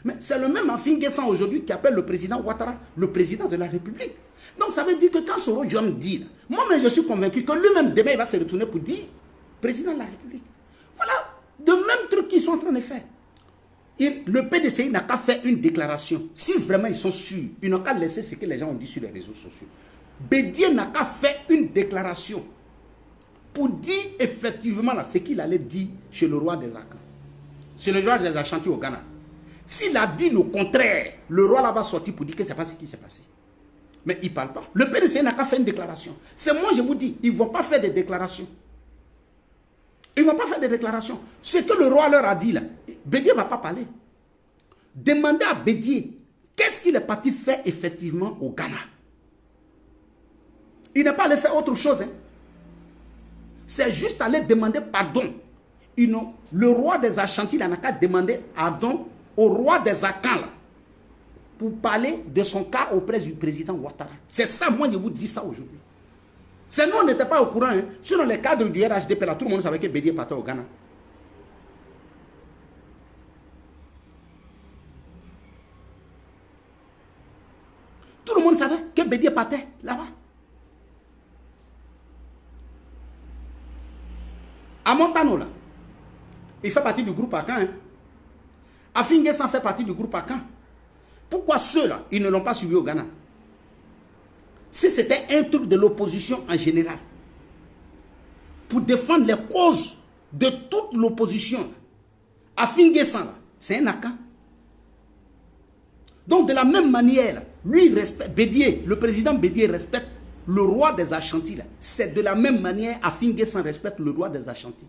Mais c'est le même Afingé-San aujourd'hui qui appelle le président Ouattara le président de la République. Donc ça veut dire que quand Soro Diom dit, moi-même je suis convaincu que lui-même demain il va se retourner pour dire président de la République. Voilà, de même truc qu'ils sont en train de faire. Le PDCI n'a qu'à faire une déclaration. Si vraiment ils sont sûrs, ils n'ont qu'à laisser ce que les gens ont dit sur les réseaux sociaux. Bédié n'a qu'à faire une déclaration pour dire effectivement là, ce qu'il allait dire chez le roi des Akans. Chez le roi des Ashanti au Ghana. S'il a dit le contraire, le roi là va sortir pour dire que ce n'est pas ce qui s'est passé. Mais il ne parle pas. Le PDCI n'a qu'à faire une déclaration. C'est moi, je vous dis, ils ne vont pas faire des déclarations. Ils ne vont pas faire des déclarations. Ce que le roi leur a dit là, Bédié ne va pas parler. Demandez à Bédié, qu'est-ce qu'il est parti faire effectivement au Ghana? Il n'est pas allé faire autre chose. Hein. C'est juste aller demander pardon. Le roi des Ashanti n'a qu'à demander pardon au roi des Akans pour parler de son cas auprès du président Ouattara. C'est ça, moi je vous dis ça aujourd'hui. Sinon, on n'était pas au courant. Hein. Sinon, les cadres du RHDP, là, tout le monde savait que Bédié partait au Ghana. Tout le monde savait que Bédié partait là-bas. À Montano, là, il fait partie du groupe Akan. Hein. Afingé-San fait partie du groupe Akan. Pourquoi ceux-là, ils ne l'ont pas suivi au Ghana? Si c'était un truc de l'opposition en général, pour défendre les causes de toute l'opposition, Afingé-San, c'est un Akan. Donc de la même manière, lui respecte, Bédié, le président Bédié respecte le roi des Ashanti. C'est de la même manière, Afingé-San respecte le roi des Ashanti.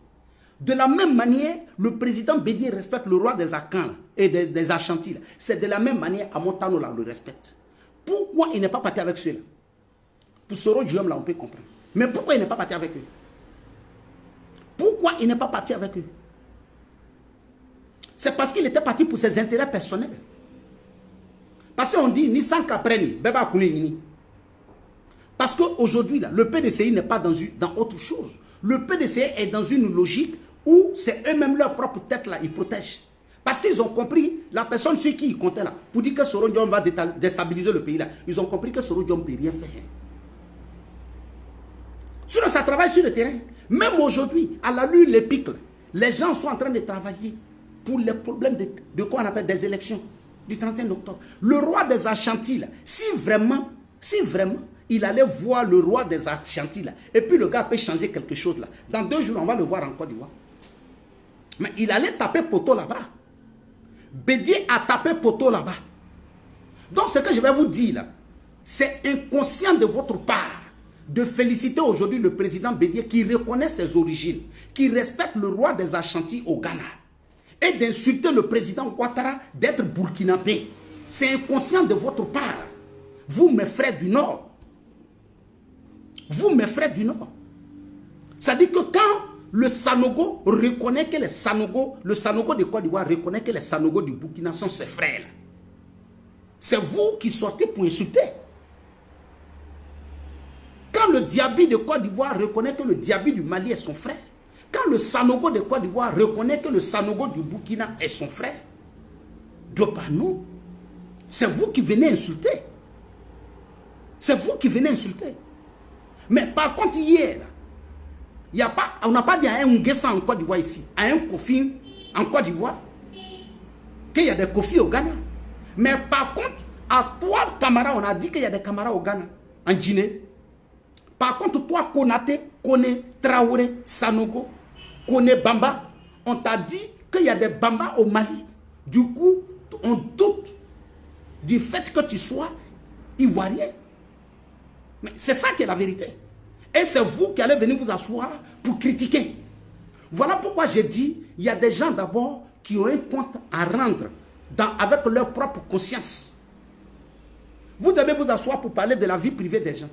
De la même manière, le président Bédié respecte le roi des Akans et des Ashanti. C'est de la même manière, à Montano, là, on le respecte. Pourquoi il n'est pas parti avec ceux-là? Pour Soro Diom, là, on peut comprendre. Mais pourquoi il n'est pas parti avec eux? Pourquoi il n'est pas parti avec eux? C'est parce qu'il était parti pour ses intérêts personnels. Parce qu'on dit, ni sans qu'après, beba kuni ni. Parce qu'aujourd'hui, le PDCI n'est pas dans autre chose. Le PDCI est dans une logique où c'est eux-mêmes leur propre tête là, ils protègent. Parce qu'ils ont compris, la personne sur qui ils comptaient là, pour dire que Soro Diom va déstabiliser le pays là, ils ont compris que Soro Diom ne peut rien faire. Sinon, ça travaille sur le terrain. Même aujourd'hui, à la lune, les pics, les gens sont en train de travailler pour les problèmes de quoi on appelle des élections du 31 octobre. Le roi des Ashanti, là, si vraiment, il allait voir le roi des Ashanti, là, et puis le gars peut changer quelque chose là. Dans 2 jours, on va le voir en Côte d'Ivoire. Mais il allait taper poteau là-bas. Bédié a tapé poteau là-bas. Donc ce que je vais vous dire là, c'est inconscient de votre part de féliciter aujourd'hui le président Bédié qui reconnaît ses origines, qui respecte le roi des Ashanti au Ghana, et d'insulter le président Ouattara d'être burkinabé. C'est inconscient de votre part. Vous, mes frères du Nord. Vous, mes frères du Nord. Ça dit que quand le Sanogo reconnaît que les Sanogo, le Sanogo de Côte d'Ivoire reconnaît que les Sanogo du Burkina sont ses frères, c'est vous qui sortez pour insulter. Quand le Diaby de Côte d'Ivoire reconnaît que le Diaby du Mali est son frère, quand le Sanogo de Côte d'Ivoire reconnaît que le Sanogo du Burkina est son frère, de par nous, c'est vous qui venez insulter. C'est vous qui venez insulter. Mais par contre, hier, on n'a pas dit à un Nguessa en Côte d'Ivoire ici, à un Kofi en Côte d'Ivoire, qu'il y a des Kofi au Ghana. Mais par contre, à toi, Camara, on a dit qu'il y a des Camara au Ghana, en Guinée. Par contre, toi, Konate, Kone, Traoré, Sanogo, Kone, Bamba, on t'a dit qu'il y a des Bamba au Mali. Du coup, on doute du fait que tu sois ivoirien. Mais c'est ça qui est la vérité. Et c'est vous qui allez venir vous asseoir pour critiquer. Voilà pourquoi j'ai dit, il y a des gens d'abord qui ont un compte à rendre avec leur propre conscience. Vous devez vous asseoir pour parler de la vie privée des gens.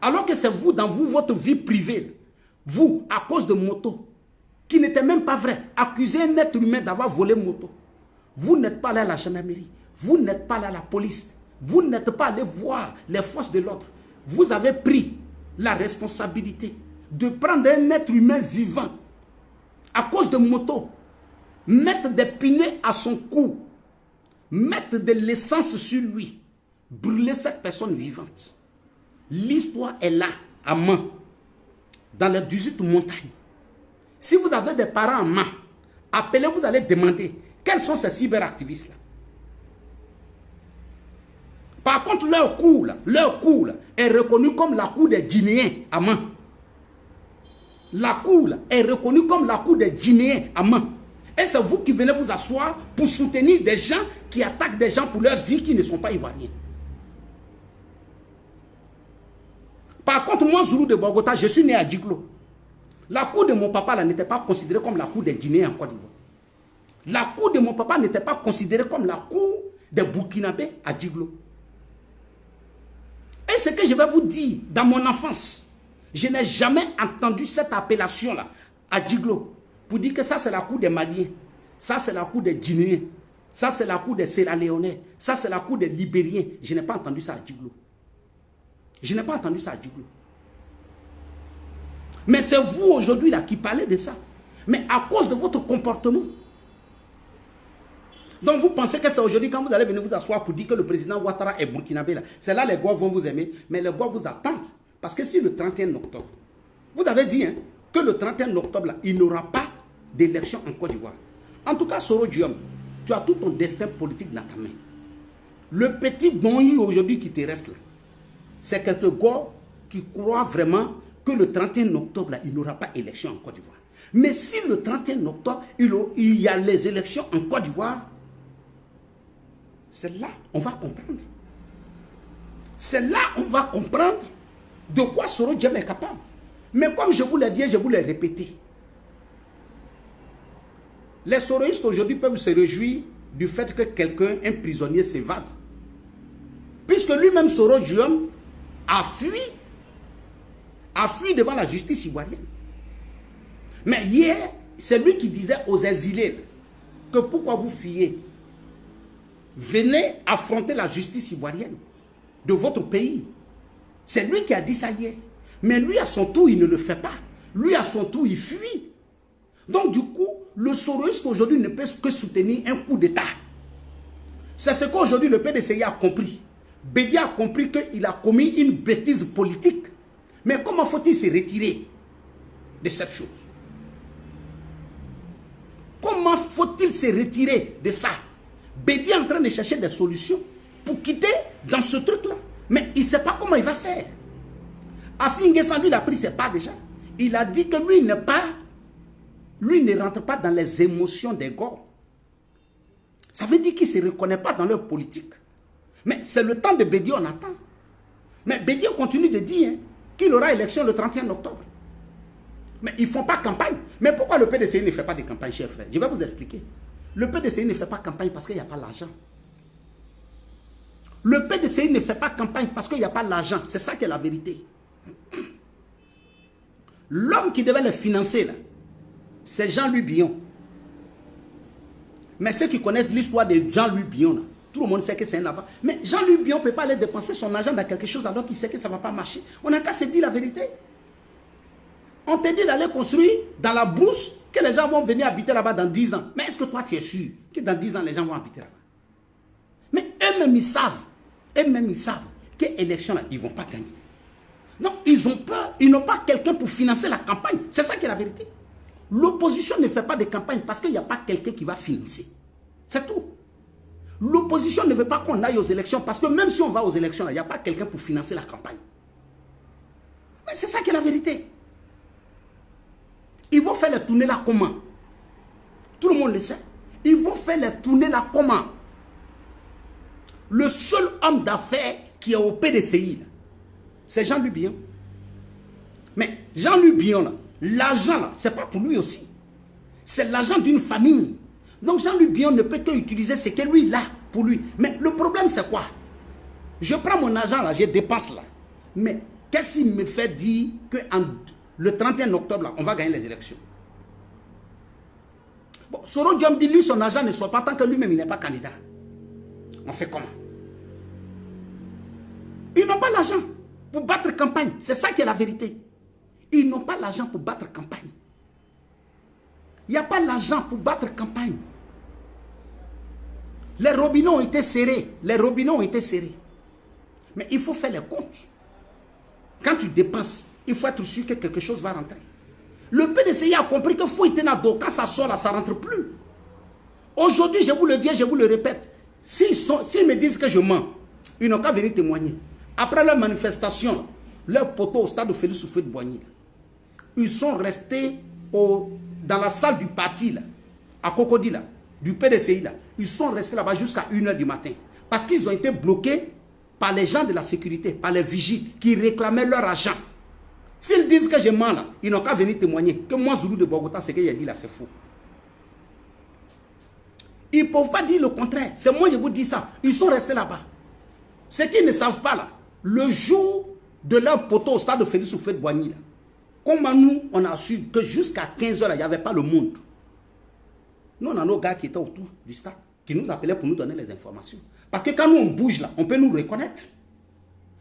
Alors que c'est vous, dans vous, votre vie privée, vous, à cause de moto, qui n'était même pas vrai, accusez un être humain d'avoir volé moto. Vous n'êtes pas allé à la gendarmerie, vous n'êtes pas allé à la police, vous n'êtes pas allé voir les forces de l'ordre. Vous avez pris la responsabilité de prendre un être humain vivant à cause de moto, mettre des pinets à son cou, mettre de l'essence sur lui, brûler cette personne vivante. L'histoire est là, à main, dans les 18 montagnes. Si vous avez des parents en main, appelez, vous allez demander quels sont ces cyberactivistes-là. Par contre, leur coup est reconnu comme la cour des Guinéens à main. La cour est reconnue comme la cour des Guinéens à main. Et c'est vous qui venez vous asseoir pour soutenir des gens qui attaquent des gens pour leur dire qu'ils ne sont pas ivoiriens. Par contre, moi, Zoulou de Bogota, je suis né à Djiglo. La cour de mon papa n'était pas considérée comme la cour des Guinéens en Côte d'Ivoire. La cour de mon papa n'était pas considérée comme la cour des Burkinabés à Djiglo. Et ce que je vais vous dire, dans mon enfance, je n'ai jamais entendu cette appellation-là à Djiglo pour dire que ça c'est la cour des Maliens, ça c'est la cour des Guinéens, ça c'est la cour des Sierra-Léonais, ça c'est la cour des Libériens. Je n'ai pas entendu ça à Djiglo. Je n'ai pas entendu ça à Djiglo. Mais c'est vous aujourd'hui là qui parlez de ça. Mais à cause de votre comportement. Donc vous pensez que c'est aujourd'hui quand vous allez venir vous asseoir pour dire que le président Ouattara est burkinabé là. C'est là les gars vont vous aimer, mais les gars vous attendent. Parce que si le 31 octobre, vous avez dit hein, que le 31 octobre là, il n'y aura pas d'élection en Côte d'Ivoire. En tout cas, Soro Diom, tu as tout ton destin politique dans ta main. Le petit bonyi aujourd'hui qui te reste là, c'est quelques gars qui croient vraiment que le 31 octobre, là, il n'y aura pas d'élection en Côte d'Ivoire. Mais si le 31 octobre, il y a les élections en Côte d'Ivoire, c'est là on va comprendre. C'est là on va comprendre de quoi Soro Diom est capable. Mais comme je vous l'ai dit, je vous l'ai répété, les soroïstes aujourd'hui peuvent se réjouir du fait que quelqu'un, un prisonnier, s'évade. Puisque lui-même, Soro Diom, a fui devant la justice ivoirienne. Mais hier, c'est lui qui disait aux exilés que pourquoi vous fuyez? Venez affronter la justice ivoirienne de votre pays. C'est lui qui a dit ça hier. Mais lui, à son tour, il ne le fait pas. Lui, à son tour, il fuit. Donc, du coup, le soroïste aujourd'hui ne peut que soutenir un coup d'État. C'est ce qu'aujourd'hui le PDCI a compris. Bédié a compris qu'il a commis une bêtise politique. Mais comment faut-il se retirer de cette chose? Comment faut-il se retirer de ça? Bédié est en train de chercher des solutions pour quitter dans ce truc-là. Mais il ne sait pas comment il va faire. Afi Nguessan, lui, il a pris ses pas déjà. Il a dit que lui ne rentre pas dans les émotions des gars. Ça veut dire qu'il ne se reconnaît pas dans leur politique. Mais c'est le temps de Bédié, on attend. Mais Bédié continue de dire, hein, qu'il aura élection le 31 octobre. Mais ils ne font pas campagne. Mais pourquoi le PDCI ne fait pas de campagne, chers frères? Je vais vous expliquer. Le PDCI ne fait pas campagne parce qu'il n'y a pas l'argent. Le PDCI ne fait pas campagne parce qu'il n'y a pas l'argent. C'est ça qui est la vérité. L'homme qui devait les financer, là, c'est Jean-Louis Billon. Mais ceux qui connaissent l'histoire de Jean-Louis Billon, là, tout le monde sait que c'est un avant. Mais Jean-Louis Billon ne peut pas aller dépenser son argent dans quelque chose alors qu'il sait que ça ne va pas marcher. On n'a qu'à se dire la vérité. On te dit d'aller construire dans la brousse que les gens vont venir habiter là-bas dans 10 ans. Mais est-ce que toi, tu es sûr que dans 10 ans, les gens vont habiter là-bas? Mais eux-mêmes, ils savent que l'élection, là, ils ne vont pas gagner. Non, ils ont peur. Ils n'ont pas quelqu'un pour financer la campagne. C'est ça qui est la vérité. L'opposition ne fait pas de campagne parce qu'il n'y a pas quelqu'un qui va financer. C'est tout. L'opposition ne veut pas qu'on aille aux élections parce que même si on va aux élections, il n'y a pas quelqu'un pour financer la campagne. Mais c'est ça qui est la vérité. Ils vont faire les tournées là comment? Tout le monde le sait. Ils vont faire les tournées là comment? Le seul homme d'affaires qui est au PDCI, c'est Jean-Louis Billon. Mais Jean-Louis Billon, l'argent, ce n'est pas pour lui aussi. C'est l'argent d'une famille. Donc Jean-Louis Billon ne peut qu'utiliser ce que lui a pour lui. Mais le problème, c'est quoi? Je prends mon argent là, je dépense là. Mais qu'est-ce qui me fait dire que le 31 octobre, là, on va gagner les élections? Bon, Soro Diom dit, lui, son argent ne soit pas tant que lui-même, il n'est pas candidat. On fait comment? Ils n'ont pas l'argent pour battre campagne. C'est ça qui est la vérité. Ils n'ont pas l'argent pour battre campagne. Il n'y a pas l'argent pour battre campagne. Les robinets ont été serrés. Les robinets ont été serrés. Mais il faut faire les comptes. Quand tu dépenses, il faut être sûr que quelque chose va rentrer. Le PDCI a compris qu'il faut être dans quand ça sort là, ça ne rentre plus. Aujourd'hui, je vous le dis, je vous le répète. S'ils me disent que je mens, ils n'ont qu'à venir témoigner. Après leur manifestation, leur poteau au stade de Félix Houphouët-Boigny, ils sont restés dans la salle du parti, là, à Cocody, là, du PDCI. Là. Ils sont restés là-bas jusqu'à 1 h du matin. Parce qu'ils ont été bloqués par les gens de la sécurité, par les vigiles qui réclamaient leur argent. S'ils disent que je mens là, ils n'ont qu'à venir témoigner que moi, Zoulou de Bogota, ce qu'il a dit là, c'est faux. Ils ne peuvent pas dire le contraire. C'est moi, je vous dis ça. Ils sont restés là-bas. Ce qu'ils ne savent pas là, le jour de leur poteau au stade de Félix Houphouët-Boigny, comment nous, on a su que jusqu'à 15 h, il n'y avait pas le monde. Nous, on a nos gars qui étaient autour du stade, qui nous appelaient pour nous donner les informations. Parce que quand nous, on bouge là, on peut nous reconnaître.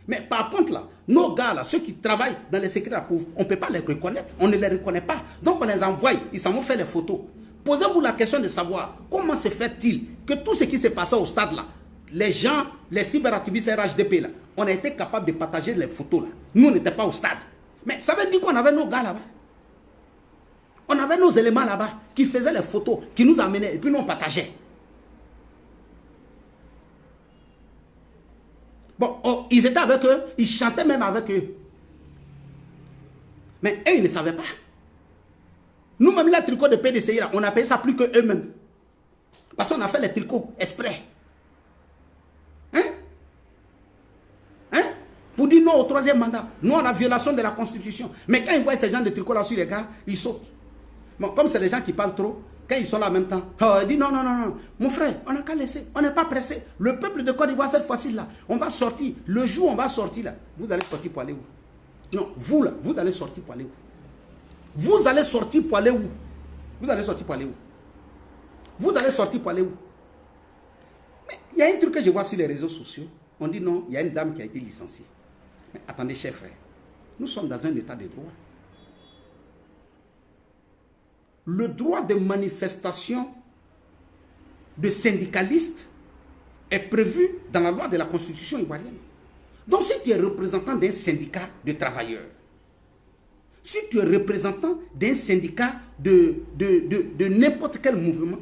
Mais par contre, là, nos gars, là, ceux qui travaillent dans les secrets pauvres, on ne peut pas les reconnaître. On ne les reconnaît pas. Donc, on les envoie, ils s'en vont faire les photos. Posez-vous la question de savoir comment se fait-il que tout ce qui s'est passé au stade, là, les gens, les cyberactivistes RHDP, là, on a été capable de partager les photos. Là. Nous, on n'était pas au stade. Mais ça veut dire qu'on avait nos gars là-bas. On avait nos éléments là-bas qui faisaient les photos, qui nous amenaient, et puis nous, on partageait. Bon, ils étaient avec eux, ils chantaient même avec eux. Mais eux, ils ne savaient pas. Nous-mêmes, les tricots de PDCI, là, on a payé ça plus qu'eux-mêmes. Parce qu'on a fait les tricots exprès. Hein? Hein? Pour dire non au 3e mandat, non à la violation de la Constitution. Mais quand ils voient ces gens de tricots là sur les gars, ils sautent. Bon, comme c'est les gens qui parlent trop, quand ils sont là en même temps, ils disent non, non, non, non. Mon frère, on n'a qu'à laisser. On n'est pas pressé. Le peuple de Côte d'Ivoire, cette fois-ci, là, on va sortir. Le jour où on va sortir, là, vous allez sortir pour aller où? Non, vous, là, vous allez sortir pour aller où? Vous allez sortir pour aller où? Vous allez sortir pour aller où? Vous allez sortir pour aller où? Mais il y a un truc que je vois sur les réseaux sociaux. On dit non, il y a une dame qui a été licenciée. Mais attendez, chers frères, nous sommes dans un état de droit. Le droit de manifestation de syndicalistes est prévu dans la loi de la Constitution ivoirienne. Donc si tu es représentant d'un syndicat de travailleurs, si tu es représentant d'un syndicat de n'importe quel mouvement,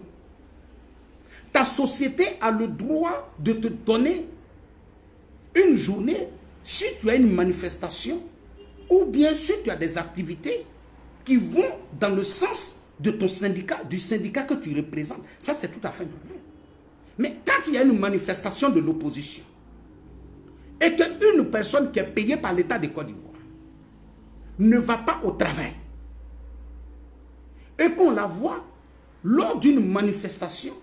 ta société a le droit de te donner une journée si tu as une manifestation ou bien si tu as des activités qui vont dans le sens de ton syndicat, du syndicat que tu représentes. Ça, c'est tout à fait normal. Mais quand il y a une manifestation de l'opposition et qu'une personne qui est payée par l'État de Côte d'Ivoire ne va pas au travail et qu'on la voit lors d'une manifestation,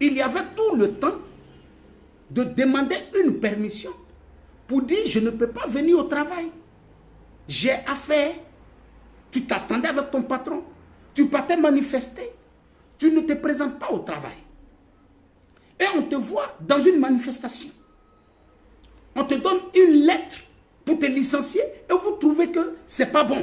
il y avait tout le temps de demander une permission pour dire je ne peux pas venir au travail. J'ai affaire. Tu t'attendais avec ton patron. Tu partais manifester. Tu ne te présentes pas au travail. Et on te voit dans une manifestation. On te donne une lettre pour te licencier et vous trouvez que ce n'est pas bon.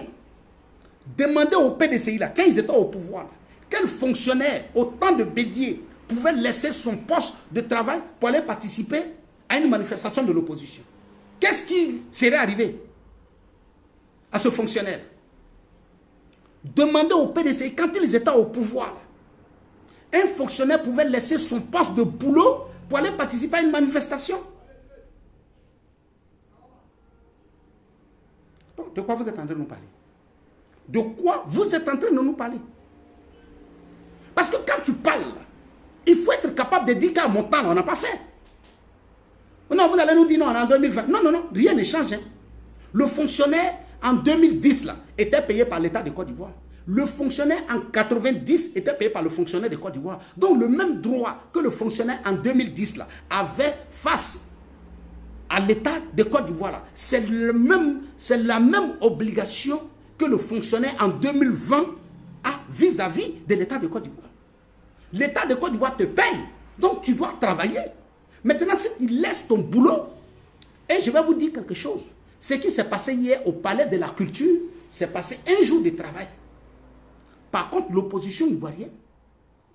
Demandez au PDCI, là, quand ils étaient au pouvoir, là, quel fonctionnaire, autant de Bédier, pouvait laisser son poste de travail pour aller participer à une manifestation de l'opposition? Qu'est-ce qui serait arrivé à ce fonctionnaire? Demandez au PDCI, quand ils étaient au pouvoir, un fonctionnaire pouvait laisser son poste de boulot pour aller participer à une manifestation. Donc, de quoi vous êtes en train de nous parler? De quoi vous êtes en train de nous parler? Parce que quand tu parles, il faut être capable de dire qu'à mon temps, on n'a pas fait. Non, vous allez nous dire non, en 2020. Non, non, non, rien ne change. Hein. Le fonctionnaire en 2010 là, était payé par l'État de Côte d'Ivoire. Le fonctionnaire en 90 était payé par le fonctionnaire de Côte d'Ivoire. Donc le même droit que le fonctionnaire en 2010 là, avait face à l'État de Côte d'Ivoire, c'est la même obligation que le fonctionnaire en 2020 a vis-à-vis de l'État de Côte d'Ivoire. L'État de Côte d'Ivoire te paye, donc tu dois travailler. Maintenant, si tu laisses ton boulot, et je vais vous dire quelque chose, ce qui s'est passé hier au Palais de la Culture, c'est passé un jour de travail. Par contre, l'opposition ivoirienne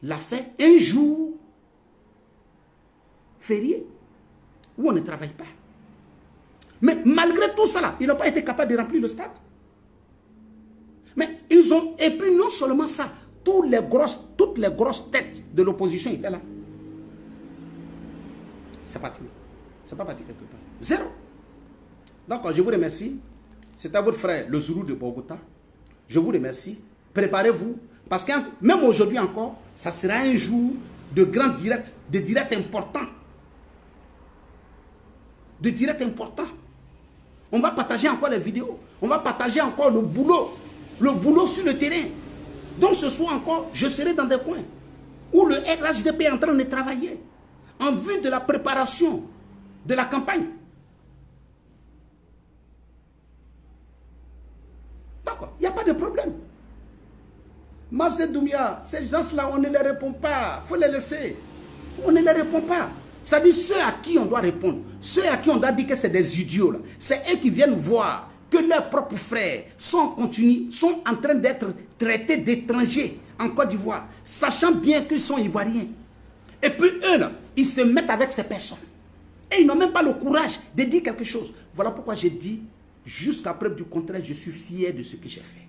l'a fait un jour férié, où on ne travaille pas. Mais malgré tout cela, ils n'ont pas été capables de remplir le stade. Mais ils ont, et puis non seulement ça, toutes les grosses têtes de l'opposition étaient là. C'est parti. C'est pas parti quelque part. Zéro. Donc, je vous remercie. C'était votre frère, le Zoulou de Bogota. Je vous remercie. Préparez-vous. Parce que même aujourd'hui encore, ça sera un jour de grand direct, de direct important. De direct important. On va partager encore les vidéos. On va partager encore le boulot sur le terrain. Donc ce soir encore, je serai dans des coins où le RHDP est en train de travailler en vue de la préparation de la campagne. D'accord, il n'y a pas de problème. Mazé Doumia, ces gens-là, on ne les répond pas. Il faut les laisser. On ne les répond pas. Ça dit ceux à qui on doit répondre, ceux à qui on doit dire que c'est des idiots, c'est eux qui viennent voir que leurs propres frères sont en train d'être traités d'étrangers en Côte d'Ivoire, sachant bien qu'ils sont ivoiriens. Et puis eux, là, ils se mettent avec ces personnes. Et ils n'ont même pas le courage de dire quelque chose. Voilà pourquoi j'ai dit, jusqu'à preuve du contraire, je suis fier de ce que j'ai fait.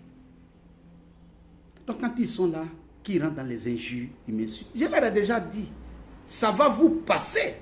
Donc quand ils sont là, qu'ils rentrent dans les injures, ils m'insultent. Je leur ai déjà dit, ça va vous passer.